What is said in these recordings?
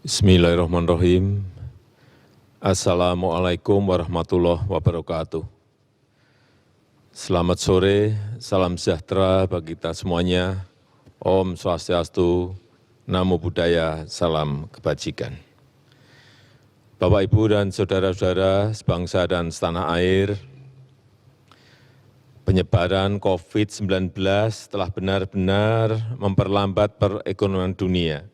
Bismillahirrahmanirrahim. Assalamualaikum warahmatullahi wabarakatuh. Selamat sore, salam sejahtera bagi kita semuanya. Om Swastiastu, Namo Buddhaya, salam kebajikan. Bapak, Ibu, dan saudara-saudara sebangsa dan setanah air, penyebaran COVID-19 telah benar-benar memperlambat perekonomian dunia,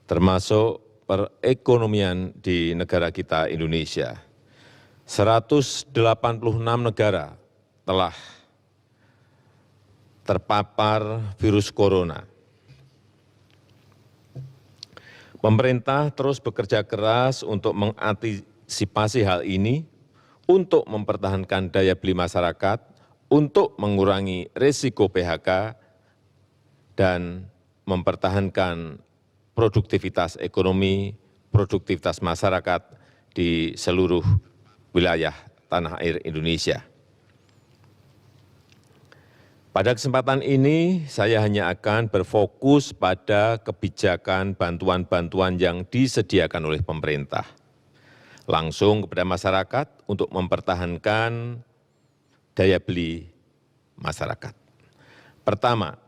termasuk perekonomian di negara kita Indonesia. 186 negara telah terpapar virus corona. Pemerintah terus bekerja keras untuk mengantisipasi hal ini, untuk mempertahankan daya beli masyarakat, untuk mengurangi risiko PHK, dan mempertahankan produktivitas ekonomi, produktivitas masyarakat di seluruh wilayah tanah air Indonesia. Pada kesempatan ini, saya hanya akan berfokus pada kebijakan bantuan-bantuan yang disediakan oleh pemerintah, langsung kepada masyarakat untuk mempertahankan daya beli masyarakat. Pertama,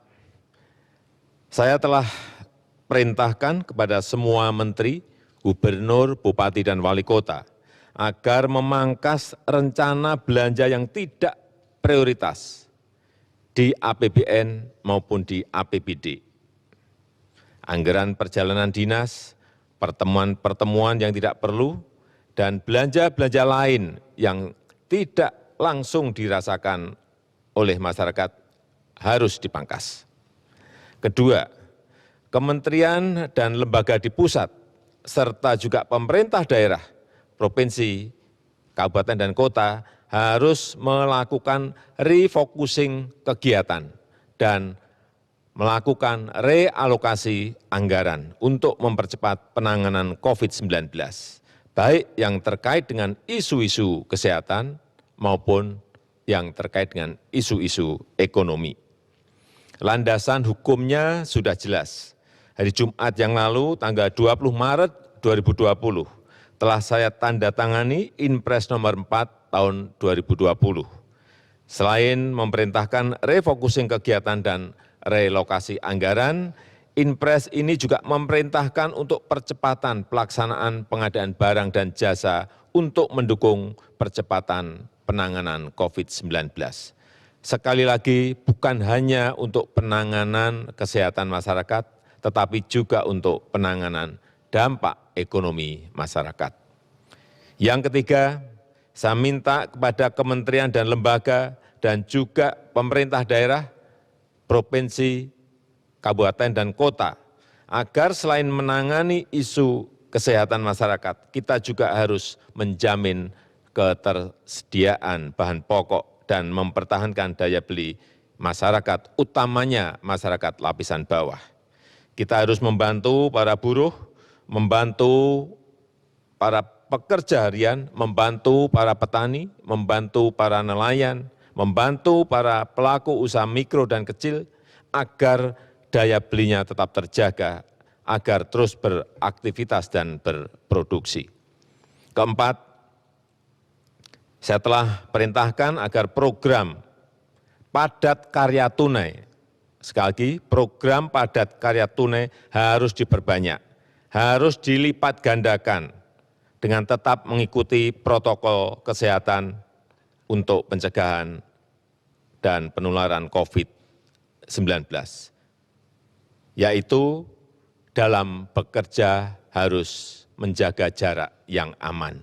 saya telah perintahkan kepada semua menteri, gubernur, bupati, dan wali kota agar memangkas rencana belanja yang tidak prioritas di APBN maupun di APBD. Anggaran perjalanan dinas, pertemuan-pertemuan yang tidak perlu, dan belanja-belanja lain yang tidak langsung dirasakan oleh masyarakat harus dipangkas. Kedua, kementerian dan lembaga di pusat, serta juga pemerintah daerah, provinsi, kabupaten, dan kota harus melakukan refocusing kegiatan dan melakukan realokasi anggaran untuk mempercepat penanganan COVID-19, baik yang terkait dengan isu-isu kesehatan maupun yang terkait dengan isu-isu ekonomi. Landasan hukumnya sudah jelas. Hari Jumat yang lalu, tanggal 20 Maret 2020, telah saya tanda tangani Inpres nomor 4 tahun 2020. Selain memerintahkan refocusing kegiatan dan relokasi anggaran, Inpres ini juga memerintahkan untuk percepatan pelaksanaan pengadaan barang dan jasa untuk mendukung percepatan penanganan COVID-19. Sekali lagi, bukan hanya untuk penanganan kesehatan masyarakat, tetapi juga untuk penanganan dampak ekonomi masyarakat. Yang ketiga, saya minta kepada kementerian dan lembaga dan juga pemerintah daerah, provinsi, kabupaten, dan kota, agar selain menangani isu kesehatan masyarakat, kita juga harus menjamin ketersediaan bahan pokok dan mempertahankan daya beli masyarakat, utamanya masyarakat lapisan bawah. Kita harus membantu para buruh, membantu para pekerja harian, membantu para petani, membantu para nelayan, membantu para pelaku usaha mikro dan kecil, agar daya belinya tetap terjaga, agar terus beraktivitas dan berproduksi. Keempat, saya telah perintahkan agar program padat karya tunai, sekali lagi program padat karya tunai harus diperbanyak, harus dilipat gandakan dengan tetap mengikuti protokol kesehatan untuk pencegahan dan penularan COVID-19, yaitu dalam bekerja harus menjaga jarak yang aman.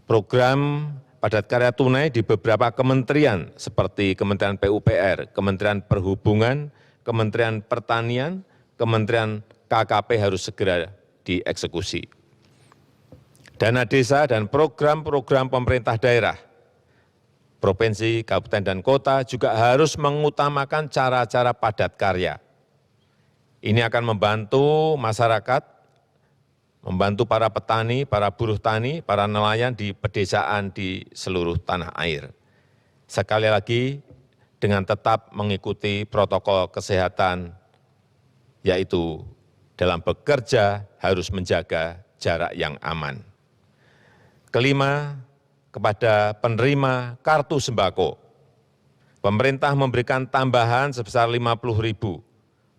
Program padat karya tunai di beberapa kementerian seperti Kementerian PUPR, Kementerian Perhubungan, Kementerian Pertanian, Kementerian KKP harus segera dieksekusi. Dana desa dan program-program pemerintah daerah, provinsi, kabupaten, dan kota juga harus mengutamakan cara-cara padat karya. Ini akan membantu masyarakat, membantu para petani, para buruh tani, para nelayan di pedesaan di seluruh tanah air. Sekali lagi, dengan tetap mengikuti protokol kesehatan, yaitu dalam bekerja harus menjaga jarak yang aman. Kelima, kepada penerima kartu sembako, pemerintah memberikan tambahan sebesar 50.000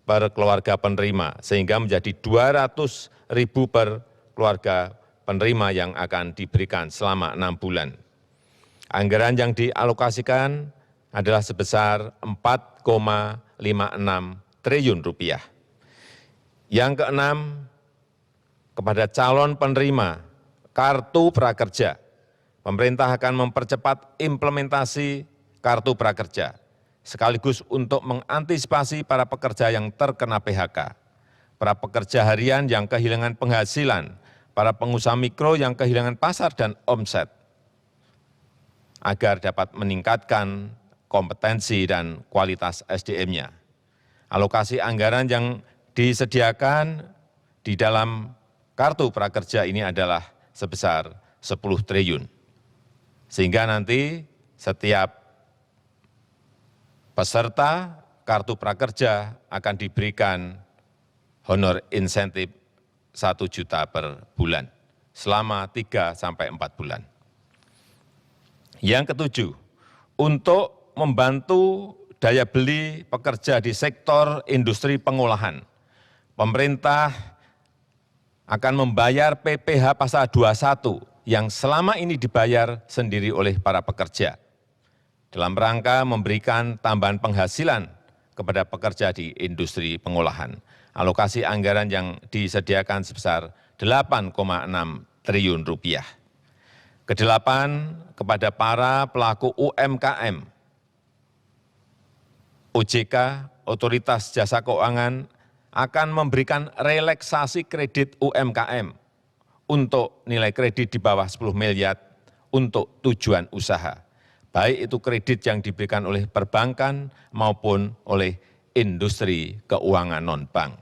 per keluarga penerima, sehingga menjadi 200.000 per keluarga penerima yang akan diberikan selama 6 bulan. Anggaran yang dialokasikan adalah sebesar 4,56 triliun rupiah. Yang keenam, kepada calon penerima kartu prakerja, pemerintah akan mempercepat implementasi kartu prakerja, sekaligus untuk mengantisipasi para pekerja yang terkena PHK, para pekerja harian yang kehilangan penghasilan, para pengusaha mikro yang kehilangan pasar dan omset, agar dapat meningkatkan kompetensi dan kualitas SDM-nya. Alokasi anggaran yang disediakan di dalam kartu prakerja ini adalah sebesar 10 triliun. Sehingga nanti setiap peserta kartu prakerja akan diberikan honor insentif 1 juta per bulan selama 3 sampai 4 bulan. Yang ketujuh, untuk membantu daya beli pekerja di sektor industri pengolahan, pemerintah akan membayar PPh pasal 21 yang selama ini dibayar sendiri oleh para pekerja, dalam rangka memberikan tambahan penghasilan kepada pekerja di industri pengolahan. Alokasi anggaran yang disediakan sebesar 8,6 triliun rupiah. Kedelapan, kepada para pelaku UMKM, OJK, Otoritas Jasa Keuangan, akan memberikan relaksasi kredit UMKM untuk nilai kredit di bawah 10 miliar untuk tujuan usaha, baik itu kredit yang diberikan oleh perbankan maupun oleh industri keuangan non-bank.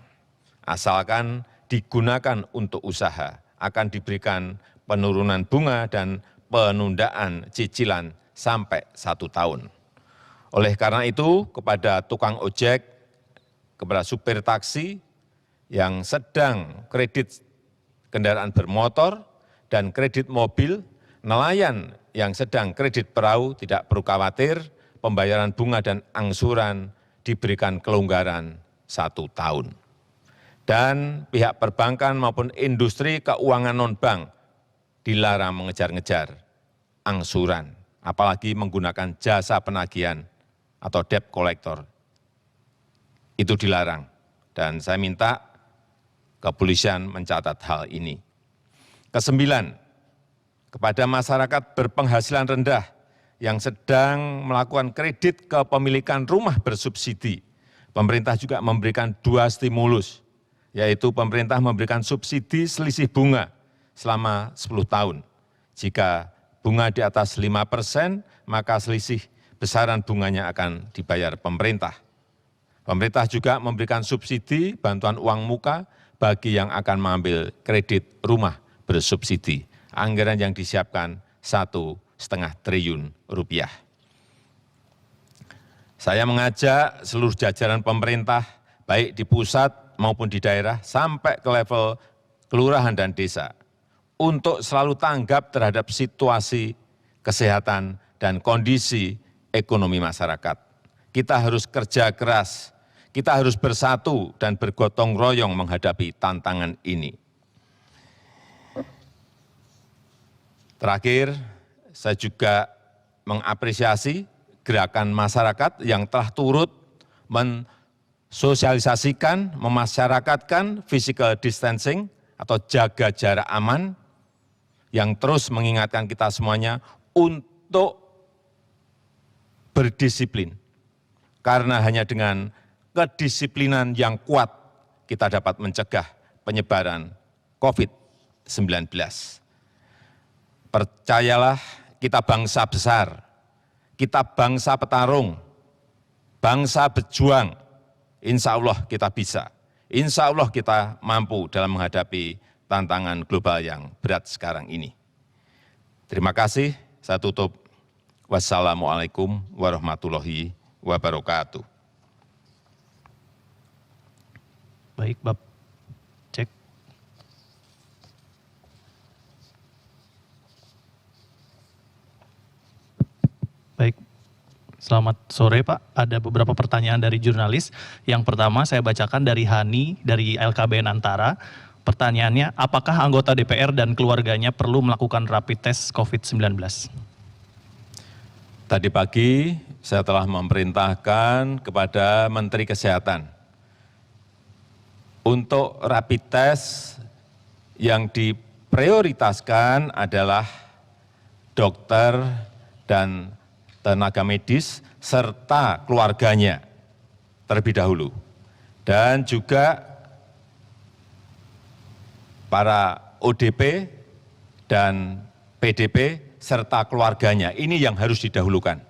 Asalkan digunakan untuk usaha, akan diberikan penurunan bunga dan penundaan cicilan sampai 1 tahun. Oleh karena itu, kepada tukang ojek, kepada supir taksi yang sedang kredit kendaraan bermotor dan kredit mobil, nelayan yang sedang kredit perahu tidak perlu khawatir, pembayaran bunga dan angsuran diberikan kelonggaran 1 tahun. Dan pihak perbankan maupun industri keuangan non-bank dilarang mengejar-ngejar angsuran, apalagi menggunakan jasa penagihan atau debt collector. Itu dilarang, dan saya minta kepolisian mencatat hal ini. Kesembilan, kepada masyarakat berpenghasilan rendah yang sedang melakukan kredit kepemilikan rumah bersubsidi, pemerintah juga memberikan 2 stimulus, yaitu pemerintah memberikan subsidi selisih bunga selama 10 tahun. Jika bunga di atas 5%, maka selisih besaran bunganya akan dibayar pemerintah. Pemerintah juga memberikan subsidi bantuan uang muka bagi yang akan mengambil kredit rumah bersubsidi. Anggaran yang disiapkan 1,5 triliun rupiah. Saya mengajak seluruh jajaran pemerintah, baik di pusat maupun di daerah, sampai ke level kelurahan dan desa, untuk selalu tanggap terhadap situasi kesehatan dan kondisi ekonomi masyarakat. Kita harus kerja keras, kita harus bersatu dan bergotong royong menghadapi tantangan ini. Terakhir, saya juga mengapresiasi gerakan masyarakat yang telah turut mensosialisasikan, memasyarakatkan physical distancing atau jaga jarak aman, yang terus mengingatkan kita semuanya untuk berdisiplin. Karena hanya dengan kedisiplinan yang kuat kita dapat mencegah penyebaran COVID-19. Percayalah, kita bangsa besar, kita bangsa petarung, bangsa berjuang. Insya Allah kita bisa, insya Allah kita mampu dalam menghadapi tantangan global yang berat sekarang ini. Terima kasih, saya tutup. Wassalamualaikum warahmatullahi wabarakatuh. Baik, Baik, selamat sore Pak. Ada beberapa pertanyaan dari jurnalis. Yang pertama saya bacakan dari Hani dari LKBN Antara. Pertanyaannya, apakah anggota DPR dan keluarganya perlu melakukan rapid test COVID-19? Tadi pagi saya telah memerintahkan kepada Menteri Kesehatan untuk rapid test yang diprioritaskan adalah dokter dan tenaga medis serta keluarganya terlebih dahulu, dan juga para ODP dan PDP serta keluarganya. Ini yang harus didahulukan.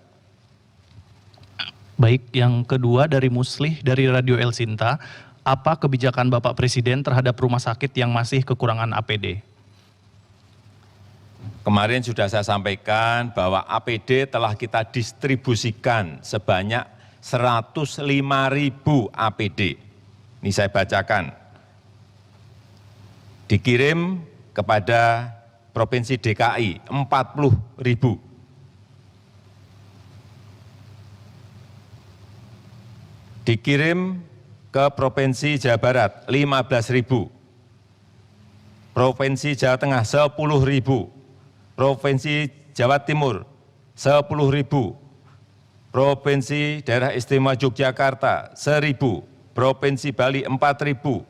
Baik, yang kedua dari Muslih dari Radio El Sinta, apa kebijakan Bapak Presiden terhadap rumah sakit yang masih kekurangan APD? Kemarin sudah saya sampaikan bahwa APD telah kita distribusikan sebanyak 105.000 APD. Ini saya bacakan. Dikirim kepada Provinsi DKI 40.000. Dikirim ke Provinsi Jawa Barat 15.000. Provinsi Jawa Tengah 10.000. Provinsi Jawa Timur 10.000. Provinsi Daerah Istimewa Yogyakarta 1.000. Provinsi Bali 4.000.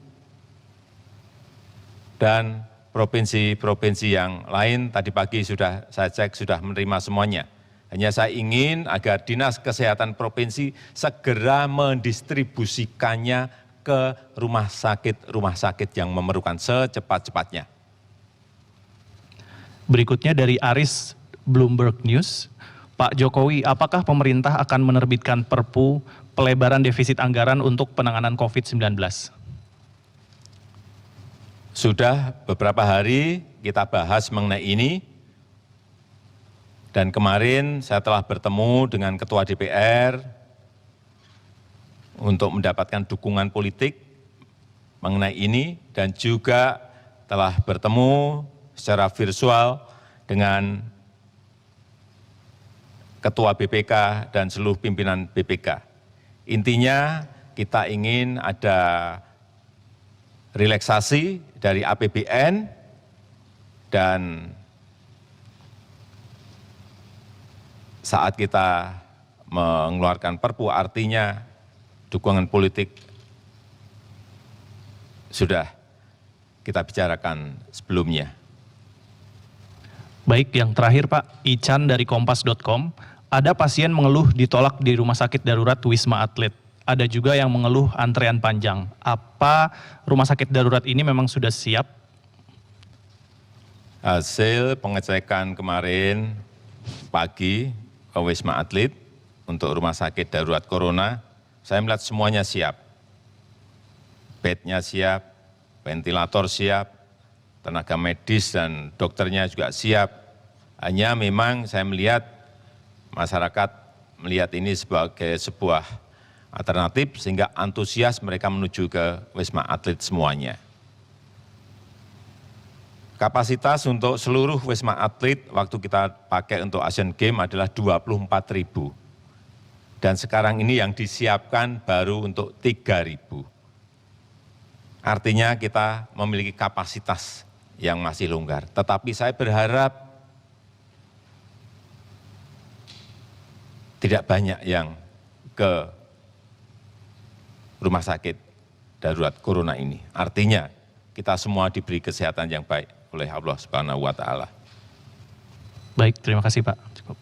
Dan provinsi-provinsi yang lain tadi pagi sudah saya cek sudah menerima semuanya. Hanya saya ingin agar Dinas Kesehatan Provinsi segera mendistribusikannya ke rumah sakit yang memerlukan secepat-cepatnya. Berikutnya dari Aris Bloomberg News, Pak Jokowi, apakah pemerintah akan menerbitkan Perpu pelebaran defisit anggaran untuk penanganan COVID-19? Sudah beberapa hari kita bahas mengenai ini, dan kemarin saya telah bertemu dengan Ketua DPR untuk mendapatkan dukungan politik mengenai ini, dan juga telah bertemu secara virtual dengan Ketua BPK dan seluruh pimpinan BPK. Intinya kita ingin ada relaksasi dari APBN dan saat kita mengeluarkan Perpu artinya dukungan politik sudah kita bicarakan sebelumnya. Baik, yang terakhir Pak, Ican dari Kompas.com, ada pasien mengeluh ditolak di rumah sakit darurat Wisma Atlet. Ada juga yang mengeluh antrean panjang. Apa rumah sakit darurat ini memang sudah siap? Hasil pengecekan kemarin pagi ke Wisma Atlet untuk rumah sakit darurat corona, saya melihat semuanya siap. Bednya siap, ventilator siap, tenaga medis dan dokternya juga siap. Hanya memang saya melihat masyarakat melihat ini sebagai sebuah alternatif sehingga antusias mereka menuju ke Wisma Atlet semuanya. Kapasitas untuk seluruh Wisma Atlet waktu kita pakai untuk Asian Games adalah 24.000. Dan sekarang ini yang disiapkan baru untuk 3.000. Artinya kita memiliki kapasitas yang masih longgar. Tetapi saya berharap tidak banyak yang ke rumah sakit darurat corona ini. Artinya kita semua diberi kesehatan yang baik oleh Allah Subhanahu wa taala. Baik, terima kasih Pak. Cukup.